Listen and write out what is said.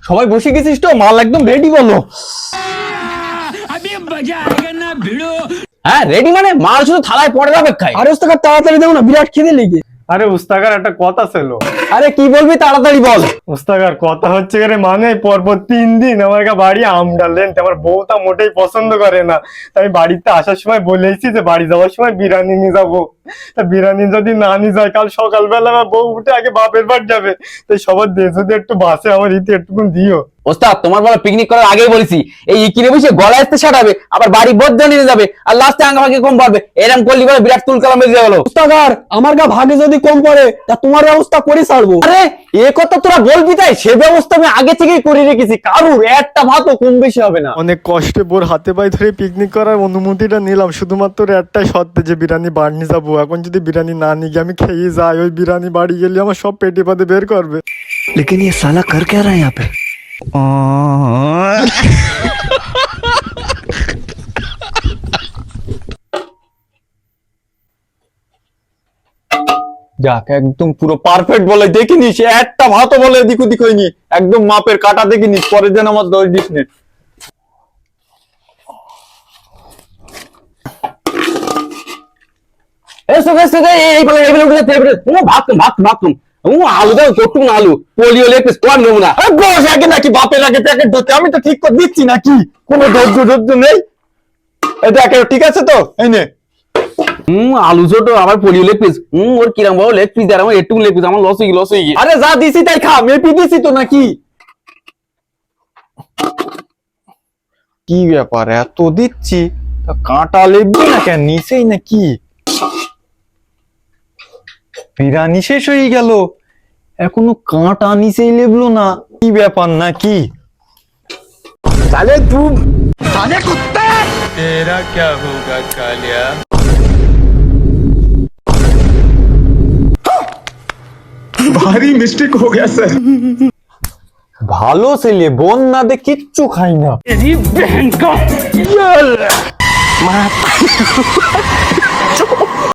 সবাই বসে গেছিস তো? মাল একদম রেডি বলো। হ্যাঁ রেডি মানে মাল শুধু থালায় পড়ে অপেক্ষায়। আরে ওস্তাদ তাড়াতাড়ি দাও না, বিরাট খিদে লেগে। আরে উস্তাকার একটা কথা ছিল। আরে কি বলবি তাড়াতাড়ি বল। উস্তাকার কথা হচ্ছে গেলে মানে পরপর 3 দিন আমার বাড়ি আম ডাললেন, আমার বউটা মোটেই পছন্দ করে না। তাই বাড়িতে আসার সময় বলেছি যে বাড়ি যাওয়ার সময় বিরিয়ানি নিয়ে যাবো। তা বিরিয়ানি যদি না নিয়ে যায় কাল সকালবেলা আমার বউ উঠে আগে বাপের বাড়ি যাবে। তাই সবার দিয়ে যদি একটু বাসে আমার ইতি একটুকুন দিও। ওস্তাদ তোমার বলা পিকনিক করার আগেই বলেছি এই ইকিরে বসে গলায় আসতে ছাড়াবে, আবার বাড়ি বদলে নিয়ে যাবে, আর লাস্টে আঙ্গামাকে কম পারবে। এরকম করলি বলে বিরাট তুলকালাম বেজে গেল। ওস্তাদ আমার গা ভাগে যদি কম পড়ে তা তোমার ব্যবস্থা করে ছাড়বো। আরে এ কথা তোরা বলবি তাই? সে ব্যবস্থা আমি আগে থেকেই করে রেখেছি, কারুর একটা ভাতও কম বেশি হবে না। অনেক কষ্টে বোর হাতে পায়ে ধরে পিকনিক করার অনুমতিটা নিলাম শুধুমাত্র একটাই শর্তে, যে বিরিয়ানি বাড়ি নিয়ে যাবো। এখন যদি বিরিয়ানি না নিয়ে গিয়ে আমি খেয়ে যাই, ওই বিরিয়ানি বাড়ি গেলে আমার সব পেটে পাতে বের করবে। लेकिन ये साला कर क्या रहा है यहाँ पे? যাক একদম পুরো পারফেক্ট বলে দেখিনি, সে একটা ভাতও বলে এদিক ওদিক হয়নি, একদম মাপের কাটা দেখিনি। পরে যেন আমার দোষ দিস নে। আলু দাও কটুন, আলু পোলিও লেপিস কোয়ার নেবো না। বস আগে নাকি বাপের আগে প্যাকেট ধরতে, আমি তো ঠিক করে দিচ্ছি নাকি, কোনো ধৈর্য নেই। এটা ঠিক আছে তো, এই নে। আলু ছোট আবার পোলিও লেগ পিস। ওর কিরাম বাবু লেগ পিস, আর আমার একটু লেগ পিস, আমার লস হয়ে গিয়ে। আরে যা দিছি তাই খা, মেপি দিছি তো নাকি। কি ব্যাপার এত দিচ্ছি, কাঁটা লেবি না কেন নিচেই নাকি? বিরিয়ানি শেষ হয়ে গেল, এখনো কাঁটা নিচেই লেবলো না, কি ব্যাপার নাকি? তাহলে তুই तेरा क्या होगा कालिया? भारी मिस्टेक हो गया सर। ভালো ছেলে, বোন না দে কিচ্ছু খাই না।